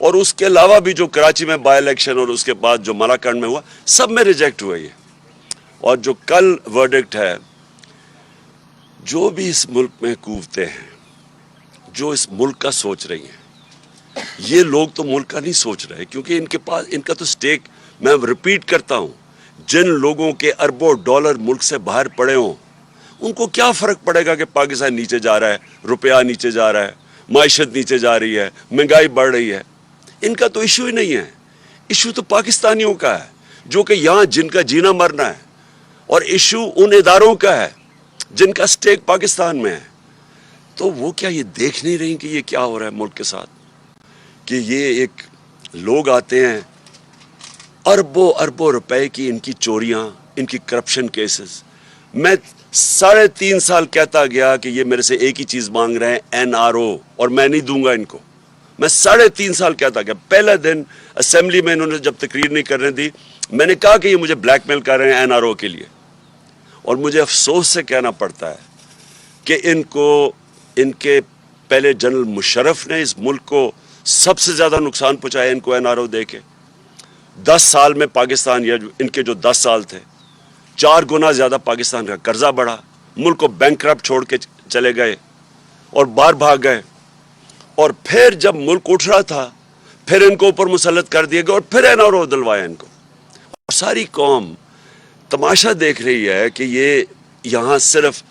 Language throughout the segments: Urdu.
اور اس کے علاوہ بھی جو کراچی میں بائی الیکشن اور اس کے بعد جو ملاکنڈ میں ہوا، سب میں ریجیکٹ ہوئے یہ۔ اور جو کل ورڈکٹ ہے، جو بھی اس ملک میں قوتیں ہیں، جو اس ملک کا سوچ رہی ہیں، یہ لوگ تو ملک کا نہیں سوچ رہے، کیونکہ ان کے پاس ان کا تو سٹیک، میں ریپیٹ کرتا ہوں، جن لوگوں کے اربوں ڈالر ملک سے باہر پڑے ہوں، ان کو کیا فرق پڑے گا کہ پاکستان نیچے جا رہا ہے، روپیہ نیچے جا رہا ہے، معیشت نیچے جا رہی ہے، مہنگائی بڑھ رہی ہے۔ ان کا تو ایشو ہی نہیں ہے، ایشو تو پاکستانیوں کا ہے، جو کہ یہاں جن کا جینا مرنا ہے، اور ایشو ان اداروں کا ہے جن کا سٹیک پاکستان میں ہے۔ تو وہ کیا یہ دیکھ نہیں رہی کہ یہ کیا ہو رہا ہے ملک کے ساتھ، کہ یہ ایک لوگ آتے ہیں، اربوں اربوں روپے کی ان کی چوریاں، ان کی کرپشن کیسز۔ میں 3.5 سال کہتا گیا کہ یہ میرے سے ایک ہی چیز مانگ رہے ہیں، NRO، اور میں نہیں دوں گا ان کو۔ میں 3.5 سال کہتا گیا۔ پہلا دن اسمبلی میں انہوں نے جب تقریر نہیں کرنے دی، میں نے کہا کہ یہ مجھے بلیک میل کر رہے ہیں NRO کے لیے، اور مجھے افسوس سے کہنا پڑتا ہے کہ ان کے پہلے جنرل مشرف نے اس ملک کو سب سے زیادہ نقصان پہنچایا ان کو NRO دے کے۔ 10 سال میں پاکستان، یا ان کے جو 10 سال تھے، 4 گنا زیادہ پاکستان کا قرضہ بڑھا، ملک کو بینکرپٹ چھوڑ کے چلے گئے اور باہر بھاگ گئے۔ اور پھر جب ملک اٹھ رہا تھا، پھر ان کو اوپر مسلط کر دیا گیا اور پھر NRO دلوایا ان کو۔ اور ساری قوم تماشا دیکھ رہی ہے کہ یہ یہاں صرف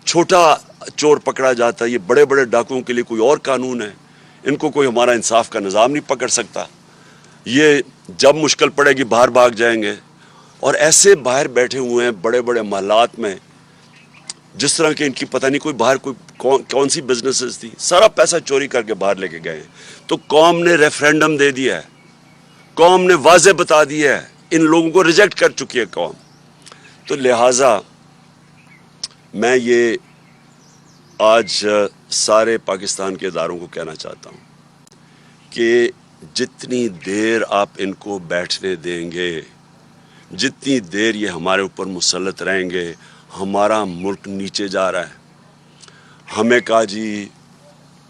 چھوٹا چور پکڑا جاتا ہے، یہ بڑے بڑے ڈاکوؤں کے لیے کوئی اور قانون ہے، ان کو کوئی ہمارا انصاف کا نظام نہیں پکڑ سکتا، یہ جب مشکل پڑے گی باہر بھاگ جائیں گے۔ اور ایسے باہر بیٹھے ہوئے ہیں بڑے بڑے محلات میں، جس طرح کہ ان کی پتہ نہیں کوئی باہر کون سی بزنسز تھی، سارا پیسہ چوری کر کے باہر لے کے گئے ہیں۔ تو قوم نے ریفرینڈم دے دیا ہے، قوم نے واضح بتا دیا ہے، ان لوگوں کو ریجیکٹ کر چکی ہے قوم۔ تو لہٰذا میں یہ آج سارے پاکستان کے اداروں کو کہنا چاہتا ہوں کہ جتنی دیر آپ ان کو بیٹھنے دیں گے، جتنی دیر یہ ہمارے اوپر مسلط رہیں گے، ہمارا ملک نیچے جا رہا ہے۔ ہمیں کہا جی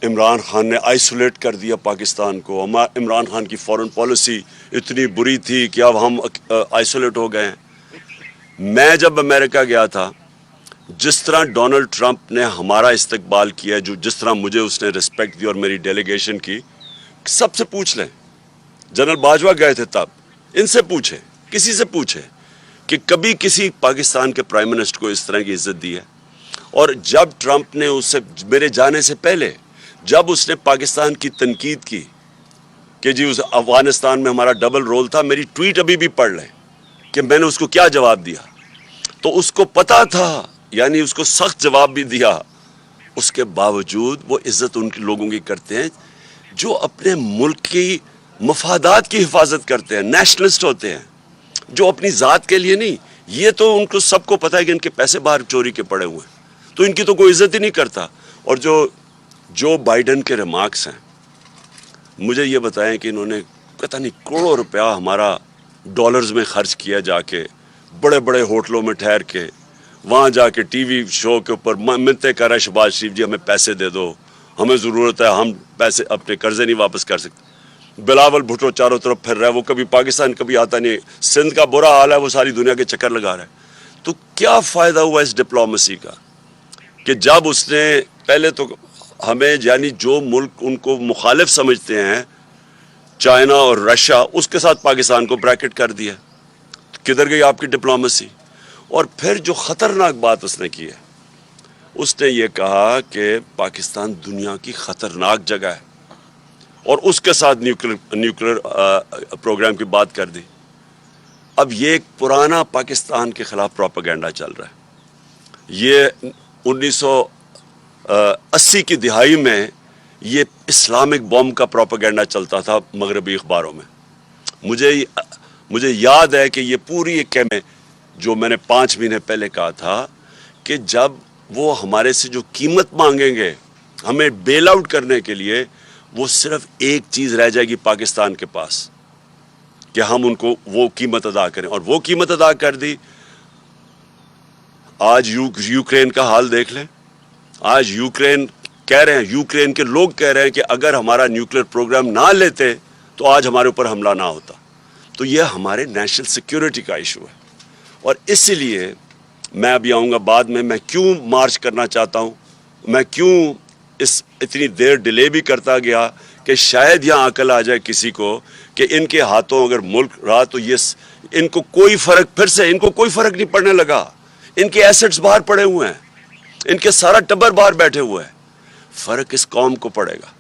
عمران خان نے آئسولیٹ کر دیا پاکستان کو، عمران خان کی فورن پالیسی اتنی بری تھی کہ اب ہم آئسولیٹ ہو گئے ہیں۔ میں جب امریکہ گیا تھا، جس طرح ڈونلڈ ٹرمپ نے ہمارا استقبال کیا، جس طرح مجھے اس نے رسپیکٹ دی اور میری ڈیلیگیشن کی، سب سے پوچھ لیں، جنرل باجوہ گئے تھے تب، ان سے پوچھیں، کسی سے پوچھیں کہ کبھی کسی پاکستان کے پرائم منسٹر کو اس طرح کی عزت دی ہے۔ اور جب ٹرمپ نے اس سے، میرے جانے سے پہلے، جب اس نے پاکستان کی تنقید کی کہ جی اس افغانستان میں ہمارا ڈبل رول تھا، میری ٹویٹ ابھی بھی پڑھ لیں کہ میں نے اس کو کیا جواب دیا۔ تو اس کو پتا تھا، یعنی اس کو سخت جواب بھی دیا، اس کے باوجود وہ عزت ان کے لوگوں کی کرتے ہیں جو اپنے ملک کی مفادات کی حفاظت کرتے ہیں، نیشنلسٹ ہوتے ہیں، جو اپنی ذات کے لیے نہیں۔ یہ تو ان کو سب کو پتہ ہے کہ ان کے پیسے باہر چوری کے پڑے ہوئے ہیں، تو ان کی تو کوئی عزت ہی نہیں کرتا۔ اور جو بائیڈن کے ریمارکس ہیں، مجھے یہ بتائیں کہ انہوں نے پتہ نہیں کروڑوں روپیہ ہمارا ڈالرز میں خرچ کیا، جا کے بڑے بڑے ہوٹلوں میں ٹھہر کے، وہاں جا کے ٹی وی شو کے اوپر منتیں کر رہے ہیں شہباز شریف جی ہمیں پیسے دے دو، ہمیں ضرورت ہے، ہم پیسے اپنے قرضے نہیں واپس کر سکتے۔ بلاول بھٹو چاروں طرف پھر رہا ہے، وہ کبھی پاکستان کبھی آتا نہیں، سندھ کا برا حال ہے، وہ ساری دنیا کے چکر لگا رہا ہے۔ تو کیا فائدہ ہوا اس ڈپلومیسی کا کہ جب اس نے پہلے تو ہمیں، یعنی جو ملک ان کو مخالف سمجھتے ہیں، چائنا اور رشیا، اس کے ساتھ پاکستان کو بریکٹ کر دیا۔ کدھر گئی آپ کی ڈپلومیسی؟ اور پھر جو خطرناک بات اس نے کی ہے، اس نے یہ کہا کہ پاکستان دنیا کی خطرناک جگہ ہے، اور اس کے ساتھ نیوکلیر پروگرام کی بات کر دی۔ اب یہ ایک پرانا پاکستان کے خلاف پروپیگنڈا چل رہا ہے۔ یہ 1980 کی دہائی میں یہ اسلامک بوم کا پروپیگنڈا چلتا تھا مغربی اخباروں میں۔ مجھے یاد ہے کہ یہ پوری ایک کیمپین جو میں نے 5 مہینے پہلے کہا تھا کہ جب وہ ہمارے سے جو قیمت مانگیں گے ہمیں بیل آؤٹ کرنے کے لیے، وہ صرف ایک چیز رہ جائے گی پاکستان کے پاس کہ ہم ان کو وہ قیمت ادا کریں، اور وہ قیمت ادا کر دی۔ آج یوکرین کا حال دیکھ لیں۔ آج یوکرین کہہ رہے ہیں، یوکرین کے لوگ کہہ رہے ہیں کہ اگر ہمارا نیوکلیر پروگرام نہ لیتے تو آج ہمارے اوپر حملہ نہ ہوتا. تو یہ ہمارے نیشنل سیکیورٹی کا ایشو ہے. اور اسی لیے میں ابھی آؤں گا بعد میں کیوں مارچ کرنا چاہتا ہوں, میں کیوں اتنی دیر ڈیلے بھی کرتا گیا کہ شاید یہاں عقل آ جائے کسی کو کہ ان کے ہاتھوں اگر ملک رہا تو ان کو کوئی فرق, پھر سے ان کو کوئی فرق نہیں پڑنے لگا. ان کے ایسٹس باہر پڑے ہوئے ہیں, ان کے سارا ٹبر باہر بیٹھے ہوئے ہیں. فرق اس قوم کو پڑے گا.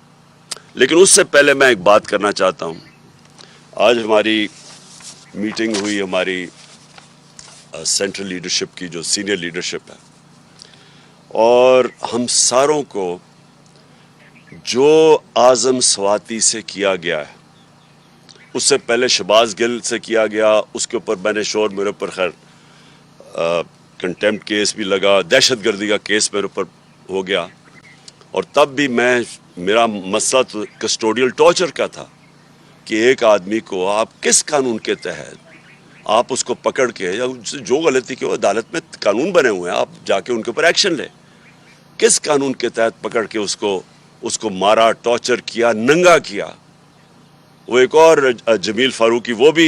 لیکن اس سے پہلے میں ایک بات کرنا چاہتا ہوں. آج ہماری میٹنگ ہوئی, ہماری سینٹرل لیڈرشپ کی جو سینئر لیڈرشپ ہے, اور ہم ساروں کو جو اعظم سواتی سے کیا گیا ہے, اس سے پہلے شہباز گل سے کیا گیا, اس کے اوپر میں نے شور, میرے اوپر خیر کنٹیمپٹ کیس بھی لگا, دہشت گردی کا کیس میرے اوپر ہو گیا. اور تب بھی میرا مسئلہ تو کسٹوڈیل ٹارچر کا تھا کہ ایک آدمی کو آپ کس قانون کے تحت آپ اس کو پکڑ کے, یا جو غلطی کی عدالت میں قانون بنے ہوئے ہیں, آپ جا کے ان کے اوپر ایکشن لیں. کس قانون کے تحت پکڑ کے اس کو مارا, ٹارچر کیا, ننگا کیا. وہ ایک اور جمیل فاروقی, وہ بھی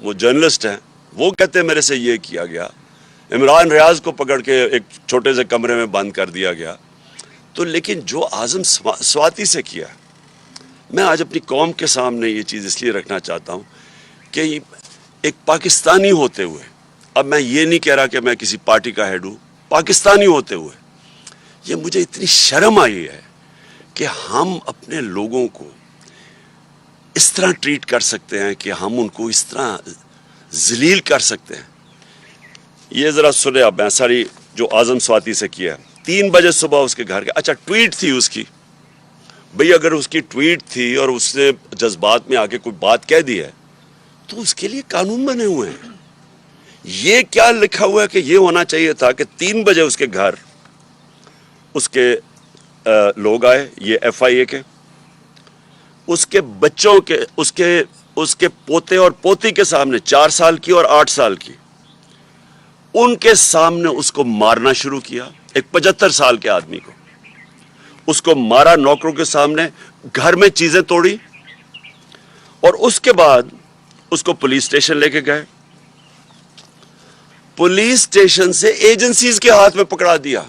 وہ جرنلسٹ ہیں, وہ کہتے ہیں میرے سے یہ کیا گیا. عمران ریاض کو پکڑ کے ایک چھوٹے سے کمرے میں بند کر دیا گیا. تو لیکن جو اعظم سواتی سے کیا, میں آج اپنی قوم کے سامنے یہ چیز اس لیے رکھنا چاہتا ہوں کہ ایک پاکستانی ہوتے ہوئے, اب میں یہ نہیں کہہ رہا کہ میں کسی پارٹی کا ہیڈ ہوں, پاکستانی ہوتے ہوئے یہ مجھے اتنی شرم آئی ہے کہ ہم اپنے لوگوں کو اس طرح ٹریٹ کر سکتے ہیں, کہ ہم ان کو اس طرح ذلیل کر سکتے ہیں. یہ ذرا سنیں اب, میں ساری جو اعظم سواتی سے کیا ہے. 3 بجے صبح اس کے گھر کے, اچھا ٹویٹ تھی اس کی, بھئی اگر اس کی ٹویٹ تھی اور اس نے جذبات میں آ کے کوئی بات کہہ دی ہے تو اس کے لیے قانون بنے ہوئے ہیں. یہ کیا لکھا ہوا ہے کہ یہ ہونا چاہیے تھا کہ 3 بجے اس کے گھر اس کے لوگ آئے, یہ ایف آئی اے کے, اس کے بچوں کے, اس کے پوتے اور پوتی کے سامنے, 4 سال کی اور 8 سال کی, ان کے سامنے اس کو مارنا شروع کیا. ایک 75 سال کے آدمی کو اس کو مارا, نوکروں کے سامنے, گھر میں چیزیں توڑی, اور اس کے بعد اس کو پولیس اسٹیشن لے کے گئے. پولیس اسٹیشن سے ایجنسیز کے ہاتھ میں پکڑا دیا.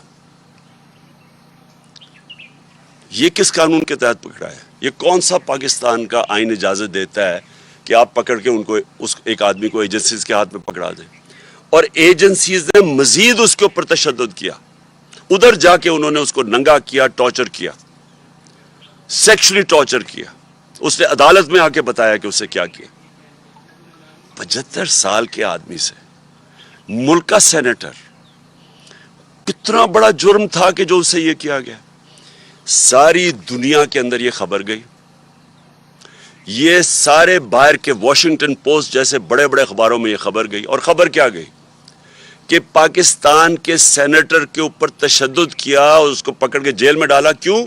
یہ کس قانون کے تحت پکڑا ہے؟ یہ کون سا پاکستان کا آئین اجازت دیتا ہے کہ آپ پکڑ کے ان کو ایک آدمی کو ایجنسیز کے ہاتھ میں پکڑا دیں؟ اور ایجنسیز نے مزید اس کے اوپر تشدد کیا. ادھر جا کے انہوں نے اس کو ننگا کیا, ٹارچر کیا, سیکشلی ٹارچر کیا. اس نے عدالت میں آ کے بتایا کہ اسے کیا کیا. 75 سال کے آدمی سے, ملک کا سینیٹر, کتنا بڑا جرم تھا کہ جو اسے یہ کیا گیا. ساری دنیا کے اندر یہ خبر گئی. یہ سارے باہر کے واشنگٹن پوسٹ جیسے بڑے بڑے اخباروں میں یہ خبر گئی. اور خبر کیا گئی کہ پاکستان کے سینیٹر کے اوپر تشدد کیا اور اس کو پکڑ کے جیل میں ڈالا. کیوں؟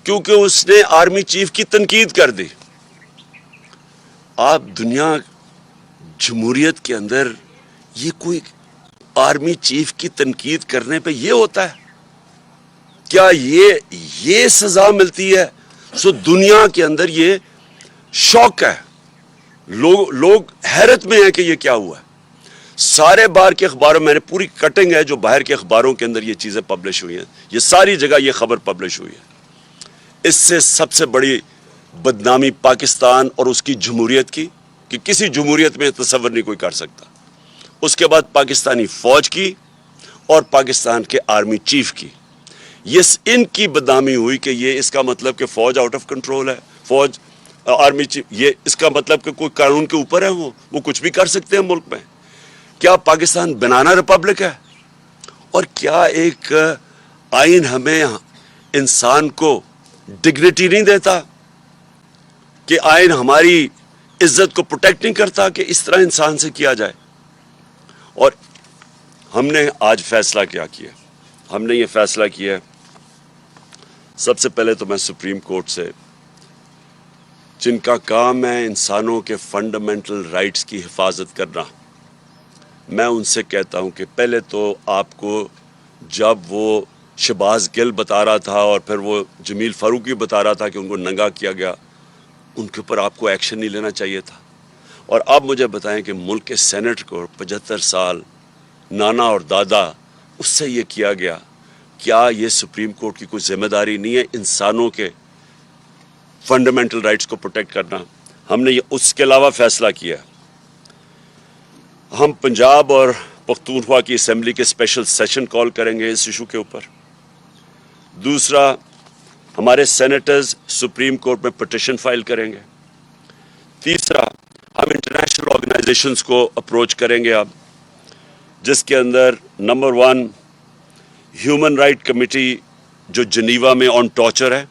کیونکہ اس نے آرمی چیف کی تنقید کر دی. آپ دنیا جمہوریت کے اندر یہ کوئی آرمی چیف کی تنقید کرنے پہ یہ ہوتا ہے؟ کیا یہ سزا ملتی ہے؟ سو دنیا کے اندر یہ شوق ہے, لوگ حیرت میں ہیں کہ یہ کیا ہوا ہے. سارے باہر کے اخباروں, میں نے پوری کٹنگ ہے جو باہر کے اخباروں کے اندر یہ چیزیں پبلش ہوئی ہیں, یہ ساری جگہ یہ خبر پبلش ہوئی ہے. اس سے سب سے بڑی بدنامی پاکستان اور اس کی جمہوریت کی, کہ کسی جمہوریت میں تصور نہیں کوئی کر سکتا. اس کے بعد پاکستانی فوج کی اور پاکستان کے آرمی چیف کی, ان کی بدنامی ہوئی کہ یہ اس کا مطلب کہ فوج آؤٹ آف کنٹرول ہے, فوج آرمی چیف, یہ اس کا مطلب کہ کوئی قانون کے اوپر ہے, وہ کچھ بھی کر سکتے ہیں ملک میں. کیا پاکستان بنانا ریپبلک ہے؟ اور کیا ایک آئین ہمیں انسان کو ڈگنیٹی نہیں دیتا؟ کہ آئین ہماری عزت کو پروٹیکٹ نہیں کرتا کہ اس طرح انسان سے کیا جائے؟ اور ہم نے آج فیصلہ کیا کیا؟ ہم نے یہ فیصلہ کیا, سب سے پہلے تو میں سپریم کورٹ سے, جن کا کام ہے انسانوں کے فنڈامنٹل رائٹس کی حفاظت کرنا, میں ان سے کہتا ہوں کہ پہلے تو آپ کو جب وہ شہباز گل بتا رہا تھا اور پھر وہ جمیل فاروقی بتا رہا تھا کہ ان کو ننگا کیا گیا, ان کے اوپر آپ کو ایکشن نہیں لینا چاہیے تھا؟ اور آپ مجھے بتائیں کہ ملک کے سینٹ کو 75 سال نانا اور دادا اس سے یہ کیا گیا، کیا یہ سپریم کورٹ کی کوئی ذمہ داری نہیں ہے انسانوں کے فنڈامنٹل رائٹس کو پروٹیکٹ کرنا؟ ہم نے یہ اس کے علاوہ فیصلہ کیا، ہم پنجاب اور پختونخوا کی اسمبلی کے اسپیشل سیشن کال کریں گے اس ایشو کے اوپر۔ دوسرا، ہمارے سینیٹرز سپریم کورٹ میں پٹیشن فائل کریں گے۔ تیسرا، ہم انٹرنیشنل آرگنائزیشنز کو اپروچ کریں گے اب، جس کے اندر نمبر 1 ہیومن رائٹ کمیٹی جو جنیوا میں آن ٹارچر ہے،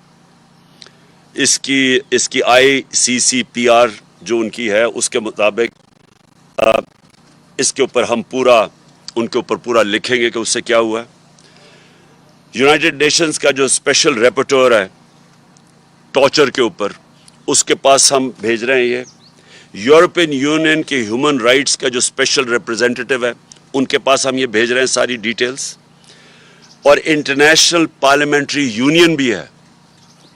اس کی ICCPR جو ان کی ہے اس کے مطابق اس کے اوپر ہم ان کے اوپر پورا لکھیں گے کہ اس سے کیا ہوا ہے۔ یونائٹڈ نیشنز کا جو اسپیشل ریپورٹر ہے ٹارچر کے اوپر، اس کے پاس ہم بھیج رہے ہیں یہ۔ یورپین یونین کے ہیومن رائٹس کا جو اسپیشل ریپرزینٹیٹیو ہے ان کے پاس ہم یہ بھیج رہے ہیں ساری ڈیٹیلز۔ اور انٹرنیشنل پارلیمنٹری یونین بھی ہے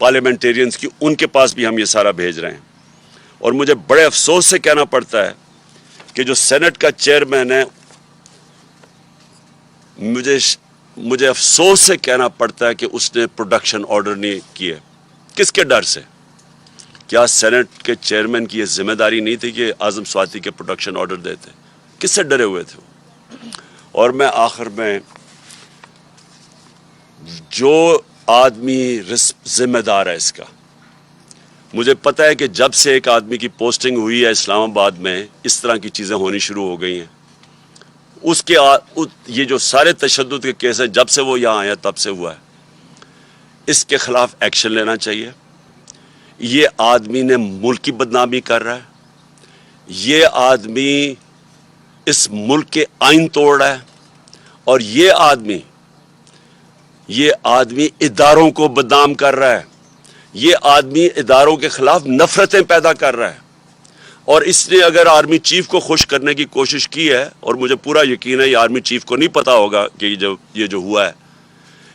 پارلیمنٹیرینز کی، ان کے پاس بھی ہم یہ سارا بھیج رہے ہیں۔ اور مجھے بڑے افسوس سے کہنا پڑتا ہے کہ جو سینٹ کا چیئرمین ہے، مجھے افسوس سے کہنا پڑتا ہے کہ اس نے پروڈکشن آرڈر نہیں کیے۔ کس کے ڈر سے؟ کیا سینٹ کے چیئرمین کی یہ ذمہ داری نہیں تھی کہ اعظم سواتی کے پروڈکشن آرڈر دیتے؟ کس سے ڈرے ہوئے تھے وہ؟ اور میں آخر میں، جو آدمی ذمہ دار ہے اس کا، مجھے پتہ ہے کہ جب سے ایک آدمی کی پوسٹنگ ہوئی ہے اسلام آباد میں اس طرح کی چیزیں ہونی شروع ہو گئی ہیں۔ یہ جو سارے تشدد کے کیس ہیں جب سے وہ یہاں آیا تب سے ہوا ہے، اس کے خلاف ایکشن لینا چاہیے۔ یہ آدمی نے ملک کی بدنامی کر رہا ہے، یہ آدمی اس ملک کے آئین توڑ رہا ہے، اور یہ آدمی اداروں کو بدنام کر رہا ہے، یہ آدمی اداروں کے خلاف نفرتیں پیدا کر رہا ہے۔ اور اس نے اگر آرمی چیف کو خوش کرنے کی کوشش کی ہے، اور مجھے پورا یقین ہے یہ آرمی چیف کو نہیں پتا ہوگا کہ یہ جو ہوا ہے،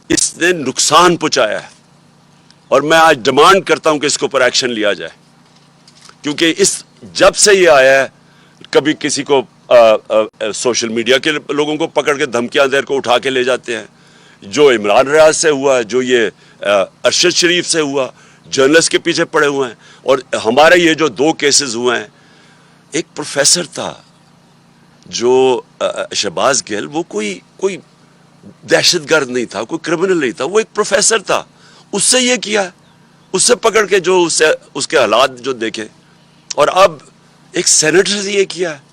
اس نے نقصان پہنچایا ہے۔ اور میں آج ڈیمانڈ کرتا ہوں کہ اس کے اوپر ایکشن لیا جائے، کیونکہ جب سے یہ آیا ہے، کبھی کسی کو سوشل میڈیا کے لوگوں کو پکڑ کے دھمکیاں دے کو اٹھا کے لے جاتے ہیں، جو عمران ریاض سے ہوا، جو یہ ارشد شریف سے ہوا، جرنلسٹ کے پیچھے پڑے ہوئے ہیں۔ اور ہمارے یہ جو 2 کیسز ہوئے ہیں، ایک پروفیسر تھا جو شہباز گل، وہ کوئی دہشت گرد نہیں تھا، کوئی کرمنل نہیں تھا، وہ ایک پروفیسر تھا، اس سے یہ کیا، اس سے پکڑ کے جو اس کے حالات جو دیکھے، اور اب ایک سینیٹر سے یہ کیا ہے۔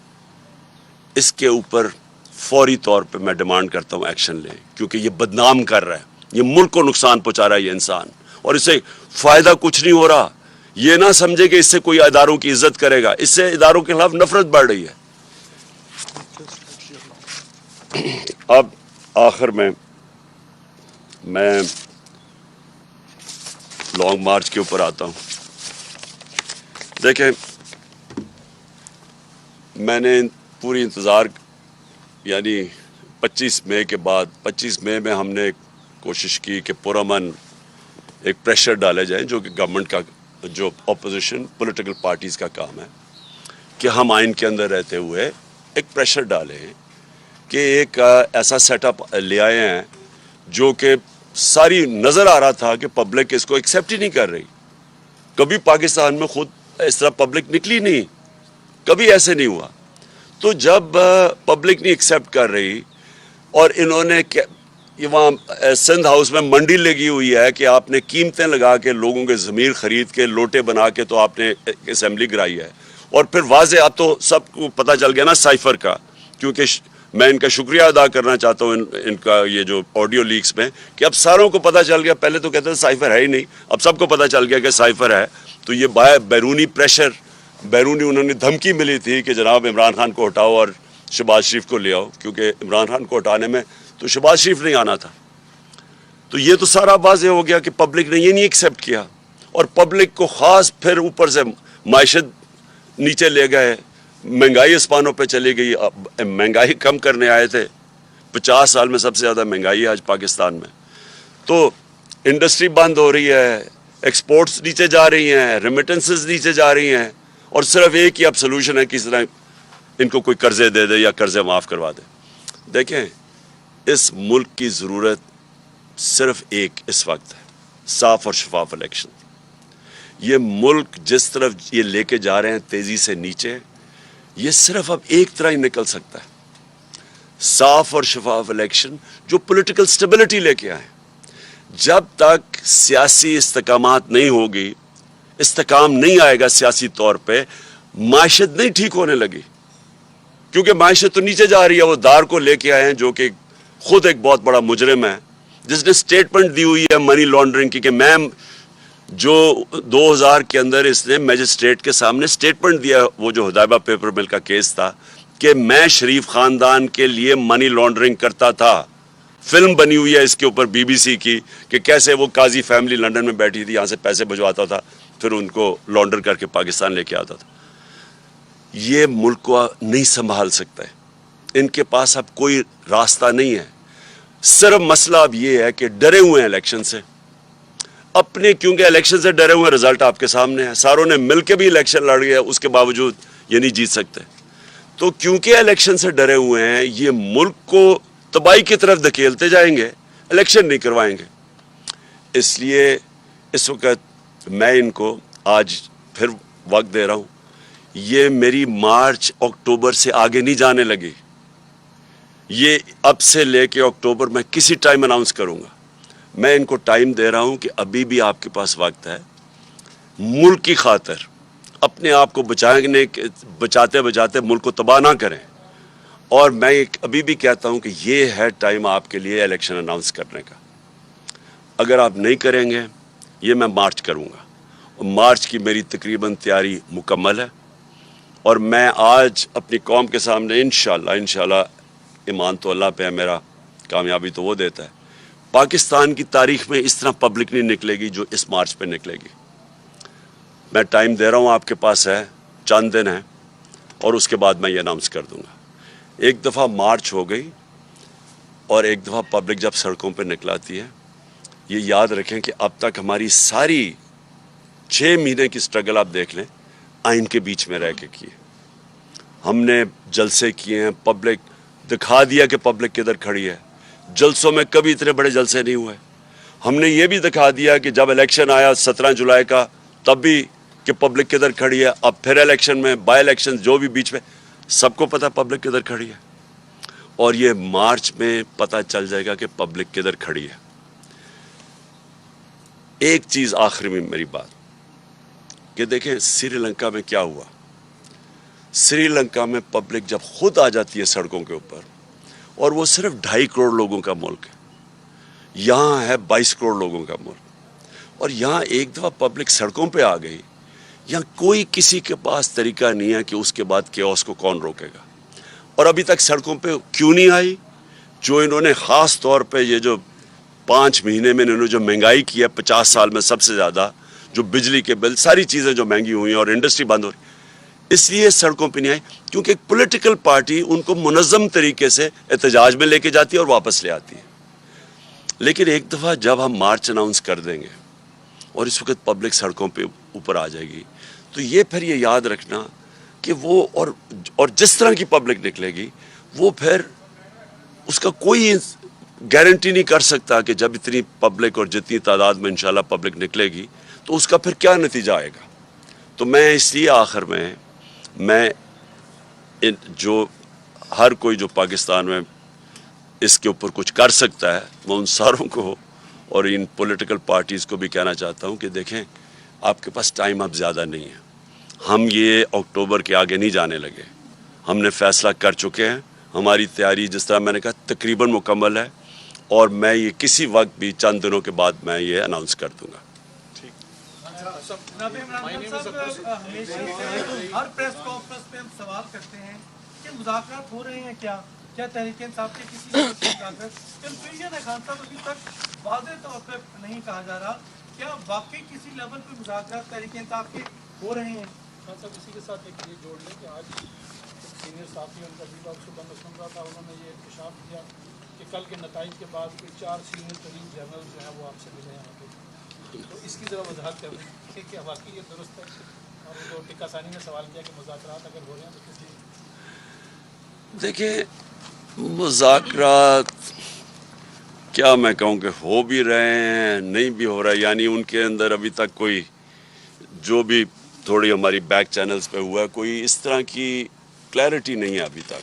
اس کے اوپر فوری طور پہ میں ڈیمانڈ کرتا ہوں ایکشن لیں، کیونکہ یہ بدنام کر رہا ہے، یہ ملک کو نقصان پہنچا رہا ہے یہ انسان، اور اس سے فائدہ کچھ نہیں ہو رہا۔ یہ نہ سمجھے کہ اس سے کوئی اداروں کی عزت کرے گا، اس سے اداروں کے خلاف نفرت بڑھ رہی ہے۔ اب آخر میں لانگ مارچ کے اوپر آتا ہوں۔ دیکھیں، میں نے پوری انتظار، یعنی 25 مئی کے بعد، 25 مئی میں ہم نے کوشش کی کہ پرامن ایک پریشر ڈالے جائیں، جو کہ گورنمنٹ کا، جو اپوزیشن پولیٹیکل پارٹیز کا کام ہے، کہ ہم آئین کے اندر رہتے ہوئے ایک پریشر ڈالیں کہ ایک ایسا سیٹ اپ لے آئے ہیں جو کہ ساری نظر آ رہا تھا کہ پبلک اس کو ایکسیپٹ ہی نہیں کر رہی۔ کبھی پاکستان میں خود اس طرح پبلک نکلی نہیں، کبھی ایسے نہیں ہوا۔ تو جب پبلک نہیں ایکسیپٹ کر رہی، اور انہوں نے وہاں سندھ ہاؤس میں منڈی لگی ہوئی ہے کہ آپ نے قیمتیں لگا کے لوگوں کے ضمیر خرید کے لوٹے بنا کے تو آپ نے اسمبلی کرائی ہے، اور پھر واضح اب تو سب کو پتہ چل گیا نا سائفر کا، کیونکہ میں ان کا شکریہ ادا کرنا چاہتا ہوں ان کا یہ جو آڈیو لیکس میں، کہ اب ساروں کو پتہ چل گیا، پہلے تو کہتے تھے سائفر ہے ہی نہیں، اب سب کو پتہ چل گیا کہ سائفر ہے۔ تو یہ بیرونی پریشر، بیرونی انہوں نے دھمکی ملی تھی کہ جناب عمران خان کو ہٹاؤ اور شہباز شریف کو لے آؤ، کیونکہ عمران خان کو ہٹانے میں تو شہباز شریف نہیں آنا تھا۔ تو یہ تو سارا واضح ہو گیا کہ پبلک نے یہ نہیں ایکسیپٹ کیا، اور پبلک کو خاص پھر اوپر سے معیشت نیچے لے گئے، مہنگائی اسپانوں پہ چلی گئی۔ مہنگائی کم کرنے آئے تھے، 50 سال میں سب سے زیادہ مہنگائی ہے آج پاکستان میں۔ تو انڈسٹری بند ہو رہی ہے، ایکسپورٹس نیچے جا رہی ہیں, ریمیٹنسز نیچے جا رہی ہیں, اور صرف ایک ہی اب سلوشن ہے کہ اس طرح ان کو کوئی قرضے دے دے یا قرضے معاف کروا دے. دیکھیں, اس ملک کی ضرورت صرف ایک اس وقت ہے, صاف اور شفاف الیکشن. یہ ملک جس طرف یہ لے کے جا رہے ہیں تیزی سے نیچے, یہ صرف اب ایک طرح ہی نکل سکتا ہے, صاف اور شفاف الیکشن جو پولیٹیکل سٹیبلٹی لے کے آئے. جب تک سیاسی استحکامات نہیں ہوگی, استحکام نہیں آئے گا سیاسی طور پہ, معیشت نہیں ٹھیک ہونے لگی, کیونکہ معیشت تو نیچے جا رہی ہے. وہ دار کو لے کے آئے ہیں جو کہ خود ایک بہت بڑا مجرم ہے, جس نے سٹیٹمنٹ دی ہوئی ہے منی لانڈرنگ کی, کہ میم جو 2000 کے اندر اس نے میجسٹریٹ کے سامنے سٹیٹمنٹ دیا, وہ جو ہدایبہ پیپر مل کا کیس تھا, کہ میں شریف خاندان کے لیے منی لانڈرنگ کرتا تھا. فلم بنی ہوئی ہے اس کے اوپر بی بی سی کی, کہ کیسے وہ قاضی فیملی لنڈن میں بیٹھی تھی, یہاں سے پیسے بھجواتا تھا, پھر ان کو لانڈر کر کے پاکستان لے کے آتا تھا. یہ ملک کو نہیں سنبھال سکتا ہے, ان کے پاس اب کوئی راستہ نہیں ہے. صرف مسئلہ اب یہ ہے کہ ڈرے ہوئے ہیں الیکشن سے اپنے, کیونکہ الیکشن سے ڈرے ہوئے ہیں. رزلٹ آپ کے سامنے ہے, ساروں نے مل کے بھی الیکشن لڑ گیا, اس کے باوجود یہ نہیں جیت سکتے. تو کیونکہ الیکشن سے ڈرے ہوئے ہیں, یہ ملک کو تباہی کی طرف دھکیلتے جائیں گے, الیکشن نہیں کروائیں گے. اس لیے اس وقت میں ان کو آج پھر وقت دے رہا ہوں. یہ میری مارچ اکتوبر سے آگے نہیں جانے لگی, یہ اب سے لے کے اکتوبر میں کسی ٹائم اناؤنس کروں گا. میں ان کو ٹائم دے رہا ہوں کہ ابھی بھی آپ کے پاس وقت ہے, ملک کی خاطر اپنے آپ کو بچاتے بچاتے ملک کو تباہ نہ کریں. اور میں ابھی بھی کہتا ہوں کہ یہ ہے ٹائم آپ کے لیے الیکشن اناؤنس کرنے کا. اگر آپ نہیں کریں گے, یہ میں مارچ کروں گا, اور مارچ کی میری تقریباً تیاری مکمل ہے. اور میں آج اپنی قوم کے سامنے انشاءاللہ ایمان تو اللہ پہ ہے میرا, کامیابی تو وہ دیتا ہے, پاکستان کی تاریخ میں اس طرح پبلک نہیں نکلے گی جو اس مارچ پہ نکلے گی. میں ٹائم دے رہا ہوں, آپ کے پاس ہے, چند دن ہیں, اور اس کے بعد میں یہ اناؤنس کر دوں گا. ایک دفعہ مارچ ہو گئی اور ایک دفعہ پبلک جب سڑکوں پہ نکلاتی ہے, یہ یاد رکھیں کہ اب تک ہماری ساری 6 مہینے کی سٹرگل آپ دیکھ لیں, آئین کے بیچ میں رہ کے کیے. ہم نے جلسے کیے ہیں, پبلک دکھا دیا کہ پبلک کدھر کھڑی ہے. جلسوں میں کبھی اتنے بڑے جلسے نہیں ہوئے. ہم نے یہ بھی دکھا دیا کہ جب الیکشن آیا 17 جولائی کا, تب بھی کہ پبلک کدھر کھڑی ہے. اب پھر الیکشن میں, بائی الیکشن جو بھی بیچ میں, سب کو پتہ پبلک کدھر کھڑی ہے. اور یہ مارچ میں پتہ چل جائے گا کہ پبلک کدھر کھڑی ہے. ایک چیز آخری میں میری بات, کہ دیکھیں سری لنکا میں کیا ہوا. سری لنکا میں پبلک جب خود آ جاتی ہے سڑکوں کے اوپر, اور وہ صرف 2.5 کروڑ لوگوں کا ملک ہے, یہاں ہے 22 کروڑ لوگوں کا ملک, اور یہاں ایک دفعہ پبلک سڑکوں پہ آ گئی, یہاں کوئی کسی کے پاس طریقہ نہیں ہے کہ اس کے بعد کیوس کو کون روکے گا. اور ابھی تک سڑکوں پہ کیوں نہیں آئی؟ جو انہوں نے خاص طور پہ یہ جو 5 مہینے میں انہوں نے جو مہنگائی کی ہے 50 سال میں سب سے زیادہ, جو بجلی کے بل, ساری چیزیں جو مہنگی ہوئی ہیں اور انڈسٹری بند ہو رہی, اس لیے سڑکوں پہ نہیں آئی, کیونکہ ایک پولیٹیکل پارٹی ان کو منظم طریقے سے احتجاج میں لے کے جاتی ہے اور واپس لے آتی ہے. لیکن ایک دفعہ جب ہم مارچ اناؤنس کر دیں گے اور اس وقت پبلک سڑکوں پہ اوپر آ جائے گی, تو یہ پھر یہ یاد رکھنا کہ وہ اور جس طرح کی پبلک نکلے گی, وہ پھر اس کا کوئی گارنٹی نہیں کر سکتا کہ جب اتنی پبلک اور جتنی تعداد میں انشاءاللہ پبلک نکلے گی تو اس کا پھر کیا نتیجہ آئے گا. تو میں اس لیے آخر میں جو ہر کوئی جو پاکستان میں اس کے اوپر کچھ کر سکتا ہے, میں ان ساروں کو اور ان پولیٹیکل پارٹیز کو بھی کہنا چاہتا ہوں کہ دیکھیں آپ کے پاس ٹائم اب زیادہ نہیں ہے. ہم یہ اکتوبر کے آگے نہیں جانے لگے, ہم نے فیصلہ کر چکے ہیں. ہماری تیاری جس طرح میں نے کہا تقریباً مکمل ہے, اور میں یہ کسی وقت بھی چند دنوں کے بعد میں یہ اناؤنس کر دوں گا. جناب عمران خان صاحب, ہمیشہ ہر پریس کانفرنس پہ ہم سوال کرتے ہیں کہ مذاکرات ہو رہے ہیں کیا تحریک انصاف کے کسی کنفیوژن ہے خان صاحب, ابھی تک واضح طور پہ نہیں کہا جا رہا, کیا واقعی کسی لیول پہ مذاکرات تحریک انصاف کے ہو رہے ہیں؟ خان صاحب اسی کے ساتھ ایک یہ جوڑ لیں کہ آج سینئر صحافی ان کا بھی بات صبح میں سن رہا تھا, انہوں نے یہ انکشاف کیا کہ کل کے نتائج کے بعد کوئی 4 سینئر ترین جرنل جو ہیں وہ آپ سے ملے ہیں. تو اس کی ذرا وضاحت کر دیں کہ کیا واقعی یہ درست ہے؟ اور وہ جو ٹکا ثانی نے سوال کیا کہ مذاکرات اگر ہو رہے ہیں تو کس لیے؟ دیکھیں مذاکرات کیا میں کہوں کہ ہو بھی رہے ہیں نہیں بھی ہو رہا ہے، یعنی ان کے اندر ابھی تک کوئی جو بھی تھوڑی ہماری بیک چینلز پہ ہوا ہے کوئی اس طرح کی کلیئرٹی نہیں ہے ابھی تک.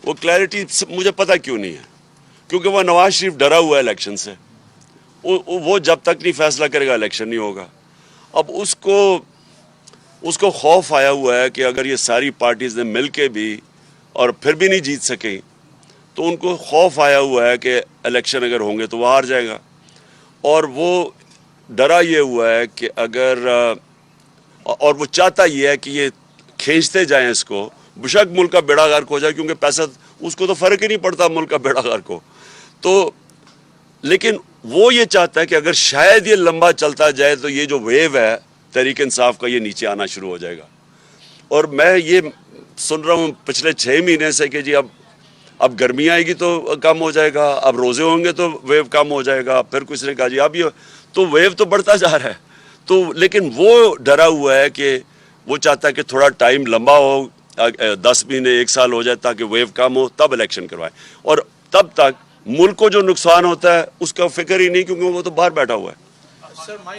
وہ کلیئرٹی مجھے پتہ کیوں نہیں ہے، کیونکہ وہ نواز شریف ڈرا ہوا ہے الیکشن سے. وہ جب تک نہیں فیصلہ کرے گا الیکشن نہیں ہوگا. اب اس کو خوف آیا ہوا ہے کہ اگر یہ ساری پارٹیز نے مل کے بھی اور پھر بھی نہیں جیت سکیں تو ان کو خوف آیا ہوا ہے کہ الیکشن اگر ہوں گے تو وہ ہار جائے گا. اور وہ ڈرا یہ ہوا ہے کہ اگر اور وہ چاہتا یہ ہے کہ یہ کھینچتے جائیں اس کو بشک ملک کا بیڑا غرق ہو جائے، کیونکہ پیسہ اس کو تو فرق ہی نہیں پڑتا ملک کا بیڑا غرق ہو. تو لیکن وہ یہ چاہتا ہے کہ اگر شاید یہ لمبا چلتا جائے تو یہ جو ویو ہے تحریک انصاف کا یہ نیچے آنا شروع ہو جائے گا. اور میں یہ سن رہا ہوں پچھلے 6 مہینے سے کہ جی اب گرمی آئے گی تو کم ہو جائے گا، اب روزے ہوں گے تو ویو کم ہو جائے گا. پھر کسی نے کہا جی اب یہ تو ویو تو بڑھتا جا رہا ہے. تو لیکن وہ ڈرا ہوا ہے کہ وہ چاہتا ہے کہ تھوڑا ٹائم لمبا ہو، 10 مہینے 1 سال ہو جائے تاکہ ویو کم ہو تب الیکشن کروائے. اور تب تک ملک کو جو نقصان ہوتا ہے اس کا فکر ہی نہیں، کیونکہ وہ تو باہر بیٹھا ہوا ہے.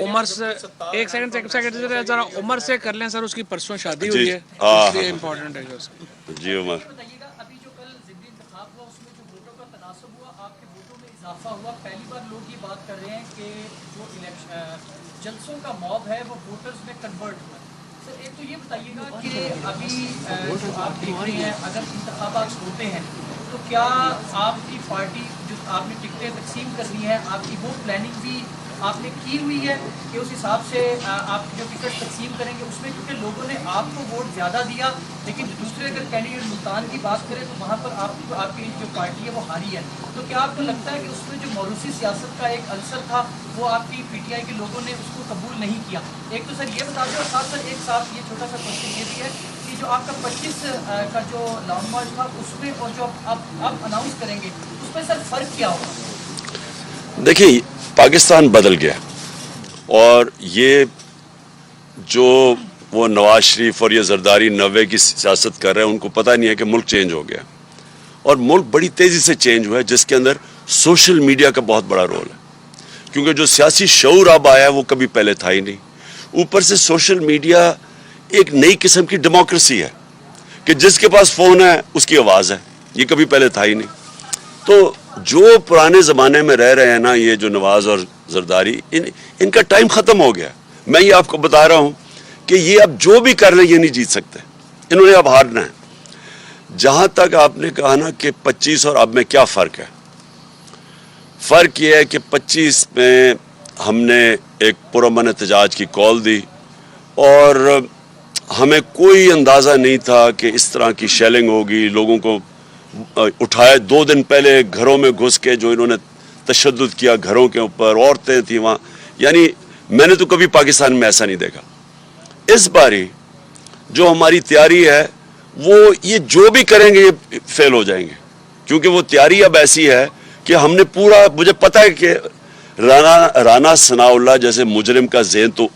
عمر سے ایک سیکنڈ ذرا عمر سے کر لیں سر، اس کی پرسوں شادی جی ہوئی ہے، ہاں اس لیے امپورٹنٹ ہے اس کی. جی عمر بتائیے گا ابھی جو کل ضمنی انتخاب ہوا اس میں جو ووٹوں کا تناسب ہوا، آپ کے ووٹوں میں اضافہ ہوا. پہلی بار لوگ یہ بات کر رہے ہیں کہ جو جلسوں کا موب ہے وہ ووٹرز میں کنورٹ ہوا ہے. سر ایک تو یہ بتائیے گا کہ ابھی جو آپ دیکھ رہے ہیں اگر انتخابات ہوتے ہیں تو کیا آپ کی پارٹی جو آپ نے ٹکٹیں تقسیم کرنی ہے آپ کی وہ پلاننگ بھی آپ نے کی ہوئی ہے کہ اس حساب سے آپ جو ٹکٹ تقسیم کریں گے اس میں، کیونکہ لوگوں نے آپ کو ووٹ زیادہ دیا لیکن دوسرے اگر کینڈیڈیٹ ملتان کی بات کریں تو وہاں پر آپ کی جو پارٹی ہے وہ ہاری ہے. تو کیا آپ کو لگتا ہے کہ اس میں جو موروثی سیاست کا ایک عنصر تھا وہ آپ کی پی ٹی آئی کے لوگوں نے اس کو قبول نہیں کیا؟ ایک تو سر یہ بتا دیں، اور ساتھ سر ایک ساتھ یہ چھوٹا سا کوشچن یہ بھی ہے کہ جو آپ کا 25 کا جو لانگ مارچ تھا اس میں اور جو آپ اناؤنس کریں گے اس میں سر فرق کیا ہوگا؟ دیکھیں پاکستان بدل گیا، اور یہ جو وہ نواز شریف اور یہ زرداری 90 کی سیاست کر رہے ہیں ان کو پتہ نہیں ہے کہ ملک چینج ہو گیا، اور ملک بڑی تیزی سے چینج ہوا ہے جس کے اندر سوشل میڈیا کا بہت بڑا رول ہے. کیونکہ جو سیاسی شعور اب آیا ہے وہ کبھی پہلے تھا ہی نہیں. اوپر سے سوشل میڈیا ایک نئی قسم کی ڈیموکریسی ہے کہ جس کے پاس فون ہے اس کی آواز ہے، یہ کبھی پہلے تھا ہی نہیں. تو جو پرانے زمانے میں رہ رہے ہیں نا یہ جو نواز اور زرداری ان کا ٹائم ختم ہو گیا. میں یہ آپ کو بتا رہا ہوں کہ یہ اب جو بھی کر لیں یہ نہیں جیت سکتے، انہوں نے اب ہارنا ہے. جہاں تک آپ نے کہا نا کہ 25 اور اب میں کیا فرق ہے، فرق یہ ہے کہ 25 میں ہم نے ایک پرامن احتجاج کی کال دی اور ہمیں کوئی اندازہ نہیں تھا کہ اس طرح کی شیلنگ ہوگی. لوگوں کو اٹھائے 2 دن پہلے گھروں میں گھس کے جو انہوں نے تشدد کیا گھروں کے اوپر، عورتیں تھیں وہاں، یعنی میں نے تو کبھی پاکستان میں ایسا نہیں دیکھا. اس باری جو ہماری تیاری ہے وہ یہ جو بھی کریں گے یہ فیل ہو جائیں گے، کیونکہ وہ تیاری اب ایسی ہے کہ ہم نے پورا، مجھے پتہ ہے کہ رانا ثناء اللہ جیسے مجرم کا ذہن تو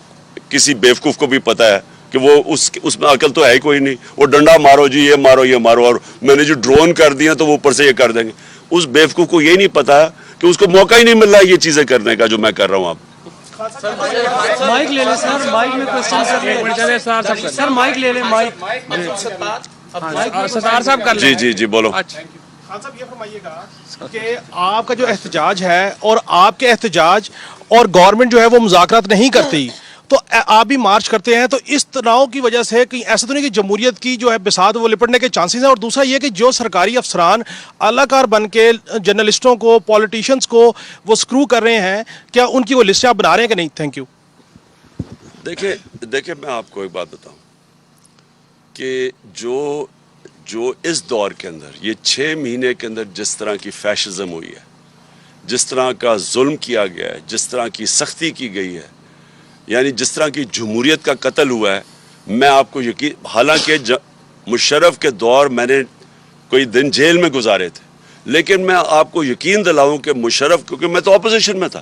کسی بیوقوف کو بھی پتہ ہے کہ وہ اس میں عقل تو ہے ہی کوئی نہیں. وہ ڈنڈا مارو جی، یہ مارو یہ مارو، اور میں نے جو ڈرون کر دیا تو وہ اوپر سے یہ کر دیں گے. اس بیوقوف کو یہ نہیں پتا کہ اس کو موقع ہی نہیں مل رہا یہ چیزیں کرنے کا جو میں کر رہا ہوں. اب مائک لے لیں سر، مائک میں کوشچن سر، مائک لے لیں، مائک ستار صاحب کر لیں. جی بولو. خان صاحب یہ فرمائیے گا کہ آپ کا جو احتجاج ہے اور آپ کے احتجاج اور گورنمنٹ جو ہے وہ مذاکرات نہیں کرتی تو آپ بھی مارچ کرتے ہیں، تو اس تناؤ کی وجہ سے کہیں ایسا تو نہیں کہ جمہوریت کی جو ہے بساط وہ لپٹنے کے چانسز ہیں؟ اور دوسرا یہ کہ جو سرکاری افسران اعلیٰ کار بن کے جرنلسٹوں کو، پولیٹیشنز کو وہ سکرو کر رہے ہیں، کیا ان کی وہ لسٹ آپ بنا رہے ہیں کہ نہیں؟ Thank you. دیکھیں میں آپ کو ایک بات بتاؤں کہ جو اس دور کے اندر یہ 6 مہینے کے اندر جس طرح کی فیشزم ہوئی ہے، جس طرح کا ظلم کیا گیا ہے، جس طرح کی سختی کی گئی ہے، یعنی جس طرح کی جمہوریت کا قتل ہوا ہے، میں آپ کو یقین، حالانکہ مشرف کے دور میں نے کوئی دن جیل میں گزارے تھے، لیکن میں آپ کو یقین دلاؤں کہ مشرف، کیونکہ میں تو اپوزیشن میں تھا،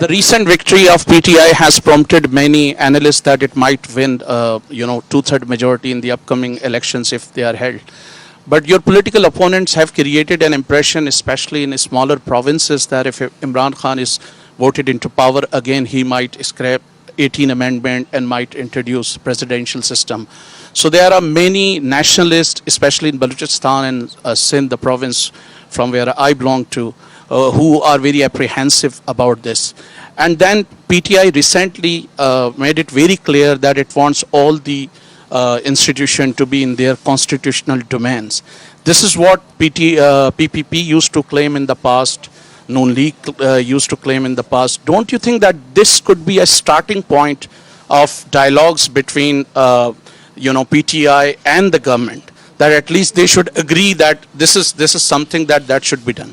The recent victory of PTI has prompted many analysts that it might win, two-third majority in the upcoming elections if they are held. But your political opponents have created an impression, especially in smaller provinces, that if Imran Khan is voted into power again, he might scrap 18 Amendment and might introduce presidential system. So there are many nationalists, especially in Balochistan and Sindh, the province from where I belong to, who are very apprehensive about this. And then PTI recently made it very clear that it wants all the institution to be in their constitutional domains. This is what PPP used to claim in the past, Noon League used to claim in the past. Don't you think that this could be a starting point of dialogues between PTI and the government, that at least they should agree that this is something that should be done?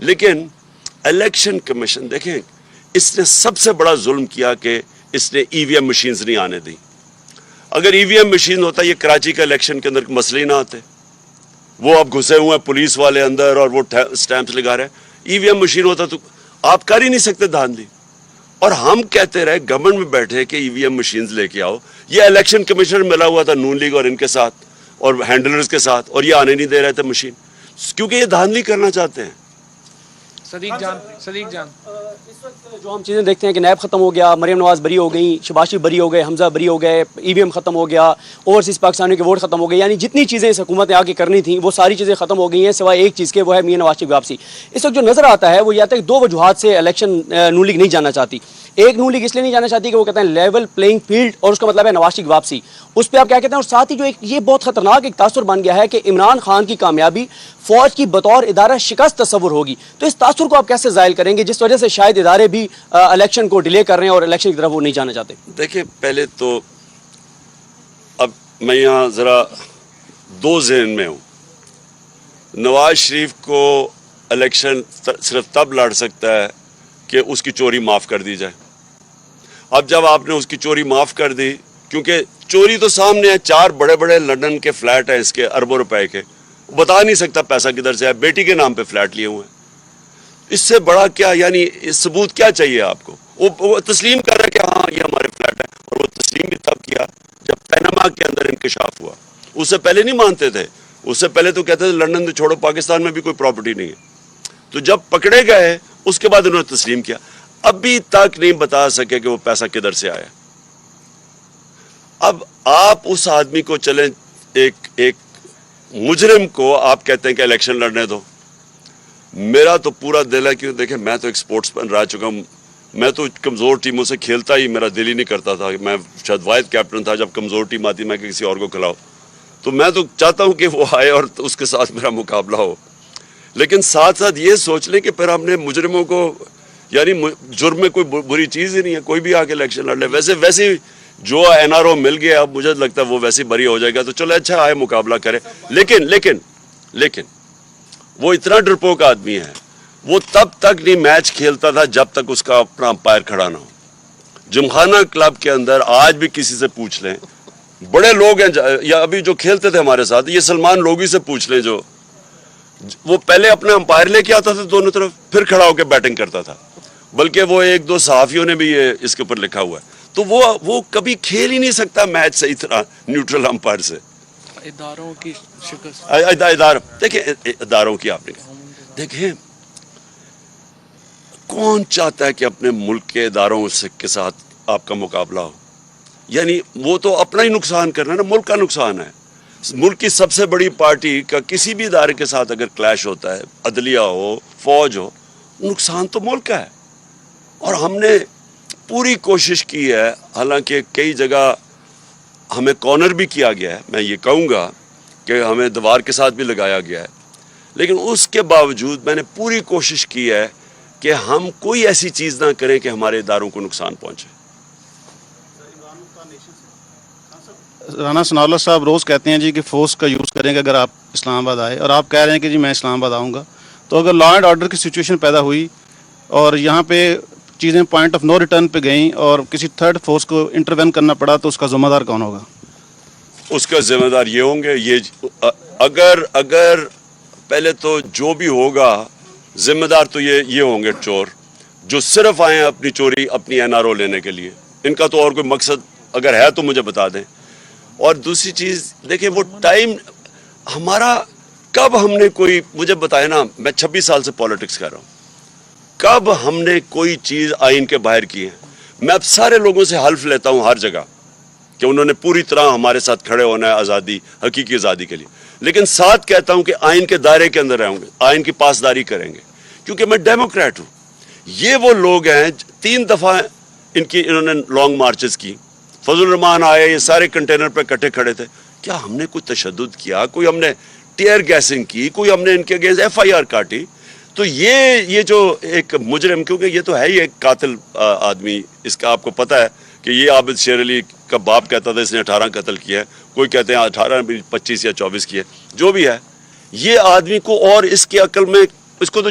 لیکن الیکشن کمیشن دیکھیں اس نے سب سے بڑا ظلم کیا کہ اس نے ای وی ایم مشینز نہیں آنے دی. اگر ای وی ایم مشین ہوتا یہ کراچی کا الیکشن کے اندر مسئلے نہ آتے. وہ اب گھسے ہوئے ہیں پولیس والے اندر اور وہ سٹیمپس لگا رہے ہیں. ای وی ایم مشین ہوتا تو آپ کر ہی نہیں سکتے دھاندلی. اور ہم کہتے رہے گورنمنٹ میں بیٹھے کہ ای وی ایم مشینز لے کے آؤ. یہ الیکشن کمیشنر ملا ہوا تھا نون لیگ اور ان کے ساتھ اور ہینڈلرز کے ساتھ, اور یہ آنے نہیں دے رہے تھے مشین, کیونکہ یہ دھاندلی کرنا چاہتے ہیں. صدیق جان اس وقت جو ہم چیزیں دیکھتے ہیں کہ نیب ختم ہو گیا, مریم نواز بری ہو گئی, شباز شریف بری ہو گئے, حمزہ بری ہو گئے, ای وی ایم ختم ہو گیا, اوورسیز پاکستانیوں کے ووٹ ختم ہو گئے, یعنی جتنی چیزیں اس حکومت نے آگے کرنی تھیں وہ ساری چیزیں ختم ہو گئی ہیں سوائے ایک چیز کے, وہ ہے میاں نواز شریف کی واپسی. اس وقت جو نظر آتا ہے وہ یہ آتا ہے کہ 2 وجوہات سے الیکشن نون لیگ نہیں جانا چاہتی. ایک نون لیگ اس لیے نہیں جانا چاہتی کہ وہ کہتے ہیں لیول پلینگ فیلڈ, اور اس کا مطلب ہے نواز شریف کی واپسی. اس پہ آپ کیا کہتے ہیں, اور ساتھ ہی جو یہ بہت خطرناک ایک تاثر بن گیا ہے کہ عمران خان کی کامیابی فوج کی بطور ادارہ شکست تصور ہوگی. تو اس تاثر کو آپ کیسے زائل کریں گے جس وجہ سے شاید ادارے بھی الیکشن کو ڈیلے کر رہے ہیں اور الیکشن کی طرف وہ نہیں جانا چاہتے؟ دیکھیں پہلے تو اب میں یہاں ذرا 2 ذہن میں ہوں. نواز شریف کو الیکشن صرف تب لڑ سکتا ہے کہ اس کی چوری معاف کر دی جائے. اب جب آپ نے اس کی چوری معاف کر دی, کیونکہ چوری تو سامنے ہے, 4 بڑے بڑے لندن کے فلیٹ ہیں اس کے اربوں روپے کے, بتا نہیں سکتا پیسہ کدھر سے ہے, بیٹی کے نام پہ فلیٹ لیے ہوئے ہیں. اس سے بڑا کیا, یعنی ثبوت کیا چاہیے آپ کو؟ وہ تسلیم کر رہے کہ ہاں یہ ہمارے فلیٹ ہے, اور وہ تسلیم بھی تب کیا جب پیناما کے اندر انکشاف ہوا. اس سے پہلے نہیں مانتے تھے, اس سے پہلے تو کہتے تھے لندن تو چھوڑو, پاکستان میں بھی کوئی پراپرٹی نہیں ہے. تو جب پکڑے گئے اس کے بعد انہوں نے تسلیم کیا. ابھی تک نہیں بتا سکے کہ وہ پیسہ کدھر سے آیا. اب آپ اس آدمی کو چلیں, ایک مجرم کو آپ کہتے ہیں کہ الیکشن لڑنے دو. میرا تو پورا دل ہے, کیوں دیکھیں میں تو ایک سپورٹس مین رہ چکا ہوں, میں تو کمزور ٹیموں سے کھیلتا ہی میرا دل ہی نہیں کرتا تھا. میں شاید واحد کیپٹن تھا جب کمزور ٹیم آتی میں کسی اور کو کھلاؤ. تو میں تو چاہتا ہوں کہ وہ آئے اور اس کے ساتھ میرا مقابلہ ہو, لیکن ساتھ ساتھ یہ سوچ لیں کہ پھر ہم نے مجرموں کو, یعنی جرم میں کوئی بری چیز ہی نہیں ہے, کوئی بھی آ کے الیکشن لڑ لے. ویسے جو این آر او مل گیا اب مجھے لگتا ہے وہ ویسے بری ہو جائے گا, تو چلو اچھا آئے مقابلہ کرے. لیکن وہ اتنا ڈرپوک آدمی ہے, وہ تب تک نہیں میچ کھیلتا تھا جب تک اس کا اپنا امپائر کھڑا نہ ہو. جمخانہ کلب کے اندر آج بھی کسی سے پوچھ لیں, بڑے لوگ ہیں یا ابھی جو کھیلتے تھے ہمارے ساتھ, یہ سلمان لوگی سے پوچھ لیں, جو وہ پہلے اپنا امپائر لے کے آتا تھا دونوں طرف, پھر کھڑا ہو کے بیٹنگ کرتا تھا. بلکہ وہ 1-2 صحافیوں نے بھی یہ اس کے اوپر لکھا ہوا ہے. تو وہ کبھی کھیل ہی نہیں سکتا میچ صحیح طرح نیوٹرل امپائر سے. اداروں کی شکست, دیکھیں اداروں کی آپ نے دیکھیں, کون چاہتا ہے کہ اپنے ملک کے اداروں کے ساتھ آپ کا مقابلہ ہو؟ یعنی وہ تو اپنا ہی نقصان کرنا ہے نا, ملک کا نقصان ہے. ملک کی سب سے بڑی پارٹی کا کسی بھی ادارے کے ساتھ اگر کلیش ہوتا ہے, عدلیہ ہو, فوج ہو, نقصان تو ملک کا ہے. اور ہم نے پوری کوشش کی ہے, حالانکہ کئی جگہ ہمیں کارنر بھی کیا گیا ہے, میں یہ کہوں گا کہ ہمیں دیوار کے ساتھ بھی لگایا گیا ہے, لیکن اس کے باوجود میں نے پوری کوشش کی ہے کہ ہم کوئی ایسی چیز نہ کریں کہ ہمارے اداروں کو نقصان پہنچے. رانا ثناء اللہ صاحب روز کہتے ہیں جی کہ فورس کا یوز کریں گے اگر آپ اسلام آباد آئے, اور آپ کہہ رہے ہیں کہ جی میں اسلام آباد آؤں گا. تو اگر لا اینڈ آرڈر کی سچویشن پیدا ہوئی اور یہاں پہ چیزیں پوائنٹ آف نو ریٹرن پہ گئیں اور کسی تھرڈ فورس کو انٹروین کرنا پڑا, تو اس کا ذمہ دار کون ہوگا؟ اس کا ذمہ دار یہ ہوں گے, یہ اگر پہلے تو جو بھی ہوگا ذمہ دار تو یہ ہوں گے چور, جو صرف آئے ہیں اپنی چوری, اپنی این آر او لینے کے لیے. ان کا تو اور کوئی مقصد اگر ہے تو مجھے بتا دیں. اور دوسری چیز دیکھیں, وہ ٹائم ہمارا کب ہم نے کوئی, مجھے بتائے نا, میں 26 سال سے پالیٹکس کر رہا ہوں, کب ہم نے کوئی چیز آئین کے باہر کی ہے؟ میں اب سارے لوگوں سے حلف لیتا ہوں ہر جگہ کہ انہوں نے پوری طرح ہمارے ساتھ کھڑے ہونا ہے آزادی, حقیقی آزادی کے لیے, لیکن ساتھ کہتا ہوں کہ آئین کے دائرے کے اندر رہیں گے, آئین کی پاسداری کریں گے, کیونکہ میں ڈیموکریٹ ہوں. یہ وہ لوگ ہیں 3 دفعہ انہوں نے لانگ مارچز کی, فضل الرحمان آئے, یہ سارے کنٹینر پہ کٹھے کھڑے تھے. کیا ہم نے کوئی تشدد کیا؟ کوئی ہم نے ٹیئر گیسنگ کی؟ کوئی ہم نے ان کے اگینسٹ ایف آئی آر کاٹی؟ تو یہ جو ایک مجرم, کیونکہ یہ تو ہے ہی ایک قاتل آدمی, اس کا آپ کو پتہ ہے کہ یہ عابد شیر علی کا باپ کہتا تھا اس نے 18 قتل کیا ہے, کوئی کہتے ہیں 18 25 یا 24 کیے, جو بھی ہے. یہ آدمی کو, اور اس کی عقل میں, اس کو تو